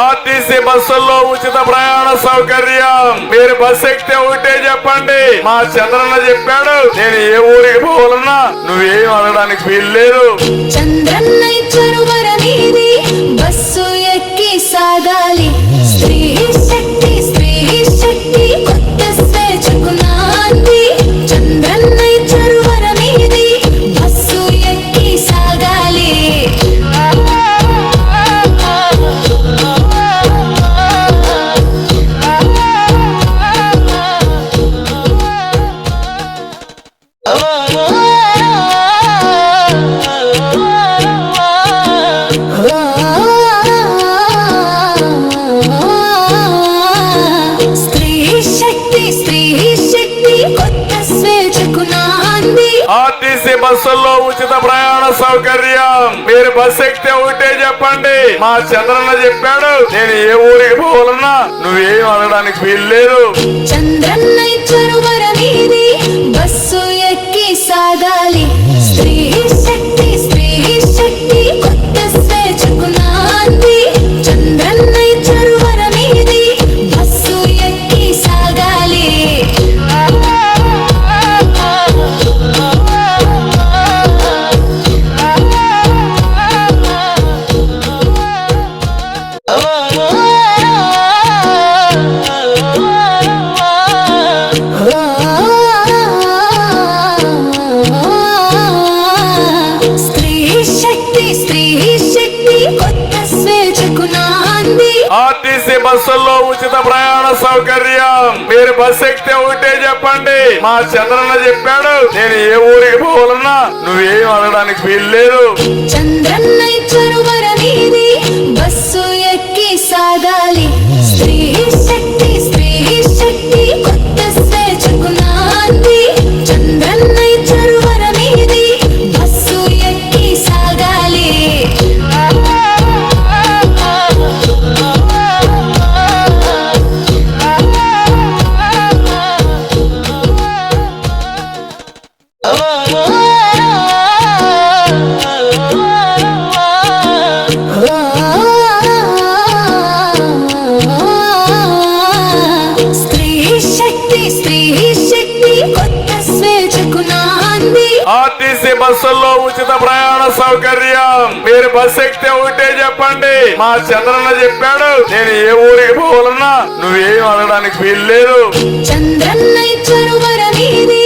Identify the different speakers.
Speaker 1: RTC బస్సుల్లో ఉచిత ప్రయాణ సౌకర్యం. మీరు బస్సు ఎక్కితే ఒకటే చెప్పండి, మా చంద్రన్న చెప్పాడు. నేను ఏ ఊరికి పోవాలన్నా నువ్వేం అడగడానికి వీల్లేదు.
Speaker 2: చంద్రన్న ఇచ్చరు వరమీది, బస్సు ఎక్కి సాగాలి. స్త్రీ శక్తి, స్త్రీ శక్తి, కొత్త స్వేచ్ఛకు నాంది. చంద్రన్న ఇచ్చరు వరమీది, బస్సు ఎక్కి సాగాలి.
Speaker 1: ఆర్టీసీ బస్సుల్లో ఉచిత ప్రయాణ సౌకర్యం. మీరు బస్సు ఎక్కితే ఒకటే చెప్పండి, మా చంద్రన్న చెప్పాడు. నేను ఏ ఊరికి పోవాలన్నా నువ్వేం అడగడానికి వీల్లేదు.
Speaker 2: చంద్రన్న ఇచ్చరు వరమీది, బస్సు ఎక్కి సాగాలి. స్త్రీ శక్తి, స్త్రీ శక్తి, కొత్త స్వేచ్ఛకు నాంది. చంద్రన్న ఇచ్చరు వరమీది, బస్సు ఎక్కి సాగాలి.
Speaker 1: ఆర్టీసీ బస్సుల్లో ఉచిత ప్రయాణ సౌకర్యం. మీరు బస్సు ఎక్కితే ఒకటే చెప్పండి, మా చంద్రన్న చెప్పాడు. నేను ఏ ఊరికి పోవాలన్నా నువ్వేం అడగడానికి వీల్లేదు.
Speaker 2: చంద్రన్న ఇచ్చరు వరమీది, బస్సు ఎక్కి సాగాలి. స్త్రీ శక్తి, స్త్రీ శక్తి, కొత్త స్వేచ్ఛకు నాంది. చంద్రన్న ఇచ్చరు వరమీది, బస్సు ఎక్కి సాగాలి.
Speaker 1: ఆర్టీసీ బస్సుల్లో ఉచిత ప్రయాణ సౌకర్యం. మీరు బస్సు ఎక్కితే ఒకటే చెప్పండి, మా చంద్రన్న చెప్పాడు. నేను ఏ ఊరికి పోవాలన్నా నువ్వేం అడగడానికి వీల్లేదు.
Speaker 2: చంద్రన్న ఇచ్చరు వరమీది,